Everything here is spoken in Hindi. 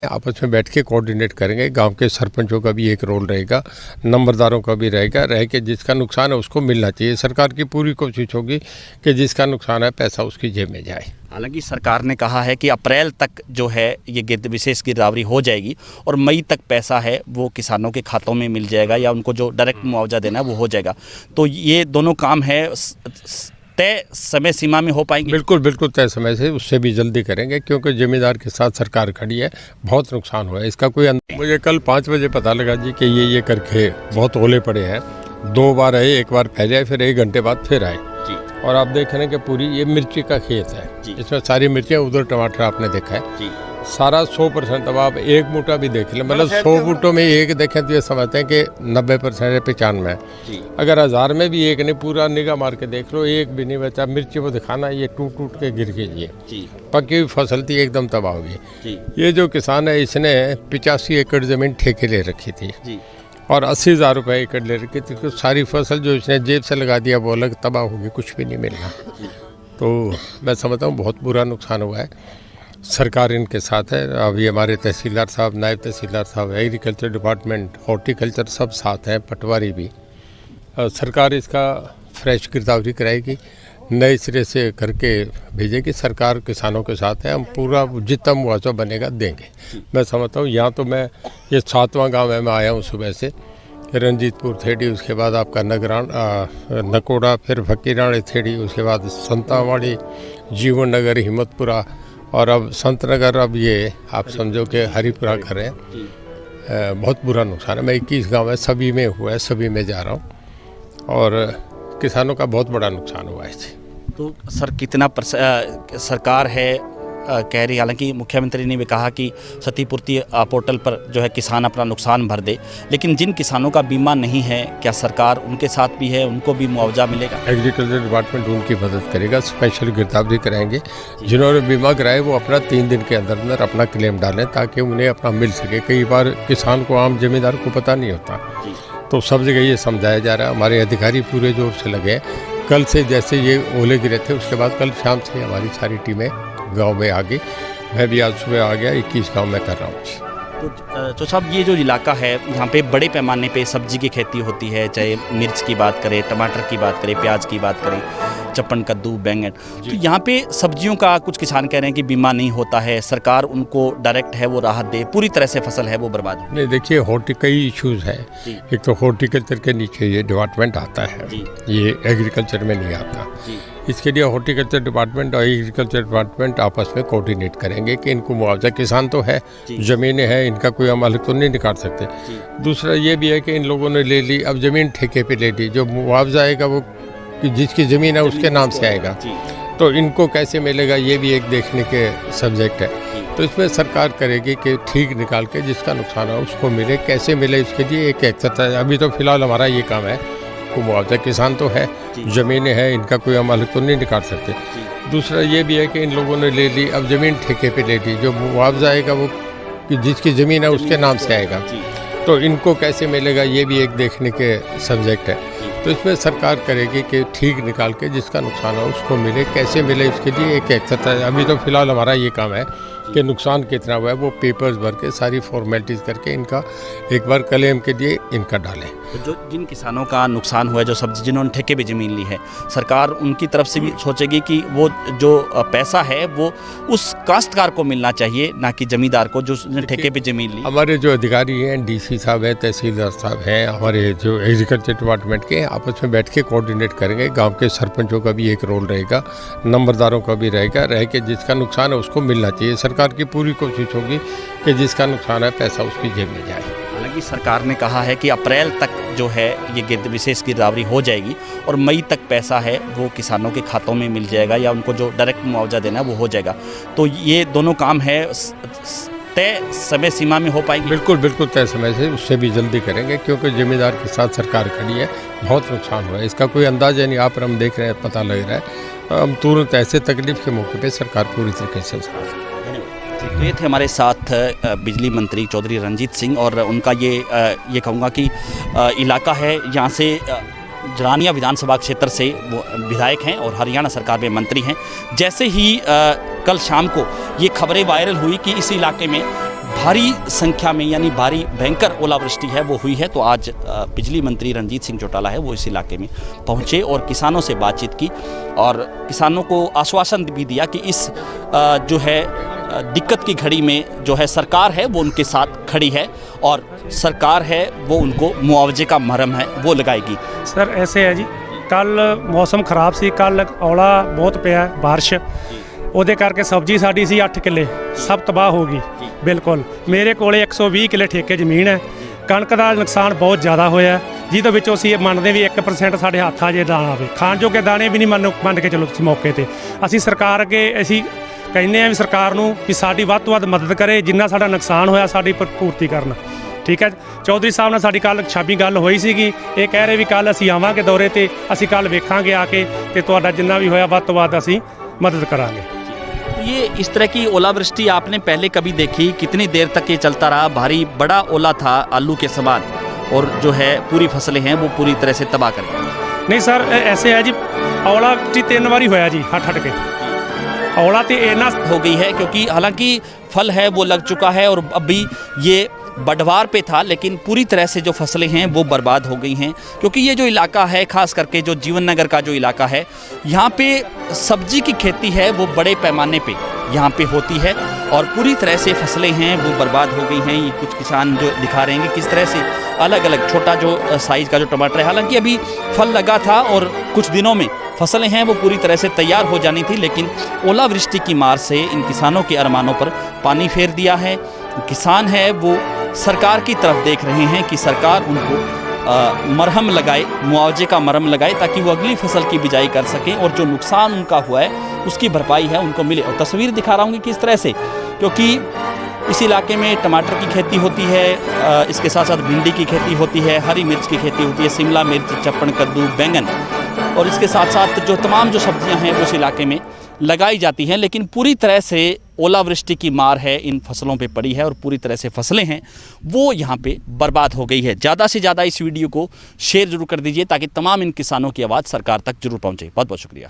आपस में बैठ के कोऑर्डिनेट करेंगे। गांव के सरपंचों का भी एक रोल रहेगा, नंबरदारों का भी रहेगा, रह के जिसका नुकसान है उसको मिलना चाहिए। सरकार की पूरी कोशिश होगी कि जिसका नुकसान है पैसा उसकी जेब में जाए। हालांकि सरकार ने कहा है कि अप्रैल तक जो है ये विशेष गिरदावरी हो जाएगी और मई तक पैसा है वो किसानों के खातों में मिल जाएगा या उनको जो डायरेक्ट मुआवजा देना है वो हो जाएगा। तो ये दोनों काम है तय समय सीमा में हो पाएंगे? बिल्कुल बिल्कुल तय समय से, उससे भी जल्दी करेंगे क्योंकि जमींदार के साथ सरकार खड़ी है। बहुत नुकसान हुआ है, इसका कोई मुझे कल 5 बजे पता लगा जी कि ये करके बहुत ओले पड़े हैं। 2 बार आए, एक बार पहले आए, फिर 1 घंटे बाद फिर आए जी। और आप देख रहे हैं कि पूरी ये मिर्ची का खेत है, इसमें सारी मिर्चियाँ, उधर टमाटर आपने देखा है जी। सारा 100%। अब आप एक बूटा भी देख लें, मतलब 100 बूटों में एक देखें तो ये समझते हैं कि 90% 95 है। अगर 1000 में भी एक नहीं, पूरा निगाह मार के देख लो, एक भी नहीं बचा। मिर्ची को दिखाना, ये टूट के गिर गई है, पकी हुई फसल थी, एकदम तबाह हो गई। ये जो किसान है इसने 85 एकड़ ज़मीन ठेके ले रखी थी और 80,000 रुपये एकड़ ले रखी थी। तो सारी फसल जो इसने जेब से लगा दिया वो अलग तबाह होगी, कुछ भी नहीं मिलना। तो मैं समझता हूँ बहुत बुरा नुकसान हुआ है। सरकार इनके साथ है। अभी हमारे तहसीलदार साहब, नायब तहसीलदार साहब, एग्रीकल्चर डिपार्टमेंट, हॉर्टिकल्चर सब साथ हैं, पटवारी भी। सरकार इसका फ्रेश गिरदावरी कराएगी, नए सिरे से करके भेजेगी। सरकार किसानों के साथ है, हम पूरा जितना मुआवजा बनेगा देंगे। मैं समझता हूँ यहाँ तो मैं ये 7वां गाँव है, मैं आया हूँ सुबह से। रंजीतपुर थेड़ी, उसके बाद आपका नगरान नकोड़ा, फिर फकीराणी थेड़ी, उसके बाद संतावाड़ी, जीवन नगर, हिम्मतपुरा और अब संत नगर। अब ये आप समझो कि हरिपुरा घर है। बहुत बुरा नुकसान है। मैं 21 गांव है, सभी में हुआ है, सभी में जा रहा हूँ और किसानों का बहुत बड़ा नुकसान हुआ है। तो सर कितना सरकार है कह रही, हालांकि मुख्यमंत्री ने भी कहा कि क्षतिपूर्ति पोर्टल पर जो है किसान अपना नुकसान भर दे, लेकिन जिन किसानों का बीमा नहीं है क्या सरकार उनके साथ भी है, उनको भी मुआवजा मिलेगा? एग्रीकल्चर डिपार्टमेंट उनकी मदद करेगा, स्पेशल गिरदावरी कराएंगे। जिन्होंने बीमा कराए वो अपना 3 दिन के अंदर अंदर अपना क्लेम डालें ताकि उन्हें अपना मिल सके। कई बार किसान को, आम जमींदार को पता नहीं होता, तो सब जगह ये समझाया जा रहा है। हमारे अधिकारी पूरे जोर से लगे हैं। कल से जैसे ये ओले गिरे थे उसके बाद कल शाम से हमारी सारी टीमें गांव में आ गई। मैं भी आज सुबह आ गया, 21 गांव में कर रहा हूँ। तो साहब ये जो इलाका है यहाँ पे बड़े पैमाने पे सब्जी की खेती होती है, चाहे मिर्च की बात करें, टमाटर की बात करें, प्याज की बात करें, चप्पन, कद्दू, बैंगन। तो यहाँ पे सब्जियों का कुछ किसान कह रहे हैं कि बीमा नहीं होता है, सरकार उनको डायरेक्ट है वो राहत दे, पूरी तरह से फसल है वो बर्बाद हो। नहीं, देखिए कई इश्यूज है। एक तो हॉर्टिकल्चर के नीचे ये डिपार्टमेंट आता है, ये एग्रीकल्चर में नहीं आता। इसके लिए हॉर्टिकल्चर डिपार्टमेंट और एग्रीकल्चर डिपार्टमेंट आपस में कोऑर्डिनेट करेंगे कि इनको मुआवजा, किसान तो है, ज़मीनें हैं, इनका कोई हम अलग तो नहीं निकाल सकते। दूसरा ये भी है कि इन लोगों ने ले ली, अब ज़मीन ठेके पे ले ली, जो मुआवजा आएगा वो जिसकी ज़मीन है उसके नाम से आएगा, तो इनको कैसे मिलेगा ये भी एक देखने के सब्जेक्ट है। तो इसमें सरकार करेगी कि ठीक निकाल के जिसका नुकसान है उसको मिले, कैसे मिले इसके लिए एक एक्सरसाइज। अभी तो फिलहाल हमारा ये काम है को मुआवजा, किसान तो है, ज़मीनें हैं, इनका कोई हम अलग तो नहीं निकाल सकते। दूसरा ये भी है कि इन लोगों ने ले ली, अब ज़मीन ठेके पे ले ली, जो मुआवजा आएगा वो जिसकी ज़मीन है उसके नाम से आएगा, तो इनको कैसे मिलेगा ये भी एक देखने के सब्जेक्ट है। तो इसमें सरकार करेगी कि ठीक निकाल के जिसका नुकसान है उसको मिले, कैसे मिले इसके लिए एक एक्सरसाइज। अभी तो फिलहाल हमारा ये काम है कि नुकसान कितना हुआ है वो पेपर्स भर के सारी फॉर्मेलिटीज़ करके इनका एक बार क्लेम के लिए इनका डालें। तो जो जिन किसानों का नुकसान हुआ है, जो सब्जी जिन्होंने ठेके पे ज़मीन ली है, सरकार उनकी तरफ से भी सोचेगी कि वो जो पैसा है वो उस काश्तकार को मिलना चाहिए, ना कि जमींदार को जो ठेके पे ज़मीन ली। हमारे जो अधिकारी हैं, डीसी साहब हैं, तहसीलदार साहब हैं, हमारे जो एग्रीकल्चर डिपार्टमेंट के, आपस में बैठ के कोऑर्डिनेट करेंगे। गाँव के सरपंचों का भी एक रोल रहेगा, नंबरदारों का भी रहेगा, रह के जिसका नुकसान है उसको मिलना चाहिए। सरकार की पूरी कोशिश होगी कि जिसका नुकसान है पैसा उसकी जेब में जाए। हालांकि सरकार ने कहा है कि अप्रैल तक जो है ये विशेष गिरदावरी हो जाएगी और मई तक पैसा है वो किसानों के खातों में मिल जाएगा या उनको जो डायरेक्ट मुआवजा देना है वो हो जाएगा। तो ये दोनों काम है तय समय सीमा में हो पाएंगे? बिल्कुल बिल्कुल तय समय से, उससे भी जल्दी करेंगे क्योंकि जमींदार के साथ सरकार खड़ी है। बहुत नुकसान हुआ है, इसका कोई अंदाज़ा नहीं। आप हम देख रहे हैं, पता लग रहा है। हम तुरंत ऐसे तकलीफ के मौके पे सरकार पूरी तरीके से साथ। ये थे हमारे साथ बिजली मंत्री चौधरी रंजीत सिंह, और उनका ये कहूँगा कि इलाका है, यहाँ से जरानिया विधानसभा क्षेत्र से वो विधायक हैं और हरियाणा सरकार में मंत्री हैं। जैसे ही कल शाम को ये खबरें वायरल हुई कि इस इलाके में भारी संख्या में यानी भारी भयंकर ओलावृष्टि है वो हुई है। तो आज बिजली मंत्री रणजीत सिंह चौटाला है वो इस इलाके में पहुंचे और किसानों से बातचीत की और किसानों को आश्वासन भी दिया कि इस जो है दिक्कत की घड़ी में जो है सरकार है वो उनके साथ खड़ी है और सरकार है वो उनको मुआवजे का मरहम है वो लगाएगी। सर ऐसे है जी, ਕੱਲ मौसम ਖਰਾਬ ਸੀ, ਕੱਲ ਔਲਾ ਬਹੁਤ ਪਿਆ ਬਾਰਿਸ਼, ਉਹਦੇ ਕਰਕੇ ਸਬਜ਼ੀ ਸਾਡੀ ਸੀ 8 ਕਿੱਲੇ ਸਭ ਤਬਾਹ ਹੋ ਗਈ ਬਿਲਕੁਲ। ਮੇਰੇ ਕੋਲੇ 120 ਕਿੱਲੇ ਠੇਕੇ ਜ਼ਮੀਨ ਹੈ। ਕਣਕ ਦਾ ਨੁਕਸਾਨ ਬਹੁਤ ਜ਼ਿਆਦਾ ਹੋਇਆ ਜਿਹਦੇ ਵਿੱਚੋਂ ਅਸੀਂ ਇਹ ਮੰਨਦੇ ਵੀ 1% ਸਾਡੇ ਹੱਥ ਆ ਜੇ ਦਾਣਾ ਆਵੇ, ਖਾਣ ਜੋਗੇ ਦਾਣੇ ਵੀ ਨਹੀਂ ਮੰਨ ਕੇ ਚਲੋ ਤੁਸੀਂ ਮੌਕੇ ਤੇ। ਅਸੀਂ ਸਰਕਾਰ ਅੱਗੇ ਅਸੀਂ ਕਹਿੰਦੇ ਆ ਵੀ ਸਰਕਾਰ ਨੂੰ ਵੀ ਸਾਡੀ ਵੱਧ ਤੋਂ ਵੱਧ ਮਦਦ ਕਰੇ, ਜਿੰਨਾ ਸਾਡਾ ਨੁਕਸਾਨ ਹੋਇਆ ਸਾਡੀ ਪੂਰਤੀ ਕਰਨ। ਠੀਕ ਹੈ, ਚੌਧਰੀ ਸਾਹਿਬ ਨਾਲ ਸਾਡੀ ਕੱਲ ਛਾਬੀ ਗੱਲ ਹੋਈ ਸੀਗੀ, ਇਹ ਕਹਿ ਰਹੇ ਵੀ ਕੱਲ ਅਸੀਂ ਆਵਾਂਗੇ ਦੌਰੇ ਤੇ, ਅਸੀਂ ਕੱਲ ਵੇਖਾਂਗੇ ਆ ਕੇ ਤੇ ਤੁਹਾਡਾ ਜਿੰਨਾ ਵੀ ਹੋਇਆ ਵੱਧ ਤੋਂ ਵੱਧ ਅਸੀਂ मदद करांगे। ये इस तरह की ओलावृष्टि आपने पहले कभी देखी? कितनी देर तक ये चलता रहा? भारी बड़ा ओला था आलू के समान और जो है पूरी फसलें हैं वो पूरी तरह से तबाह कर दी। नहीं सर ऐसे है जी, औला 3 बारी होया जी हट के औला तो इन्ना हो गई है क्योंकि हालांकि फल है वो लग चुका है और अभी ये बढ़वार पे था लेकिन पूरी तरह से जो फसलें हैं वो बर्बाद हो गई हैं। क्योंकि ये जो इलाका है खास करके जो जीवन नगर का जो इलाका है यहाँ पे सब्जी की खेती है वो बड़े पैमाने पे यहाँ पे होती है और पूरी तरह से फसलें हैं वो बर्बाद हो गई हैं। ये कुछ किसान जो दिखा रहे हैं कि किस तरह से अलग अलग छोटा जो साइज़ का जो टमाटर है, हालांकि अभी फल लगा था और कुछ दिनों में फसलें हैं वो पूरी तरह से तैयार हो जानी थी, लेकिन ओलावृष्टि की मार से इन किसानों के अरमानों पर पानी फेर दिया है। किसान है वो सरकार की तरफ देख रहे हैं कि सरकार उनको मरहम लगाए, मुआवजे का मरहम लगाए ताकि वो अगली फसल की बिजाई कर सकें और जो नुकसान उनका हुआ है उसकी भरपाई है उनको मिले। और तस्वीर दिखा रहा हूँ कि किस तरह से, क्योंकि इस इलाके में टमाटर की खेती होती है, इसके साथ साथ भिंडी की खेती होती है, हरी मिर्च की खेती होती है, शिमला मिर्च, चप्पन कद्दू, बैंगन और इसके साथ साथ जो तमाम जो सब्जियां हैं उस इलाके में लगाई जाती हैं। लेकिन पूरी तरह से ओलावृष्टि की मार है इन फसलों पे पड़ी है और पूरी तरह से फसलें हैं वो यहाँ पे बर्बाद हो गई है। ज़्यादा से ज़्यादा इस वीडियो को शेयर जरूर कर दीजिए ताकि तमाम इन किसानों की आवाज़ सरकार तक जरूर पहुँचे। बहुत बहुत शुक्रिया।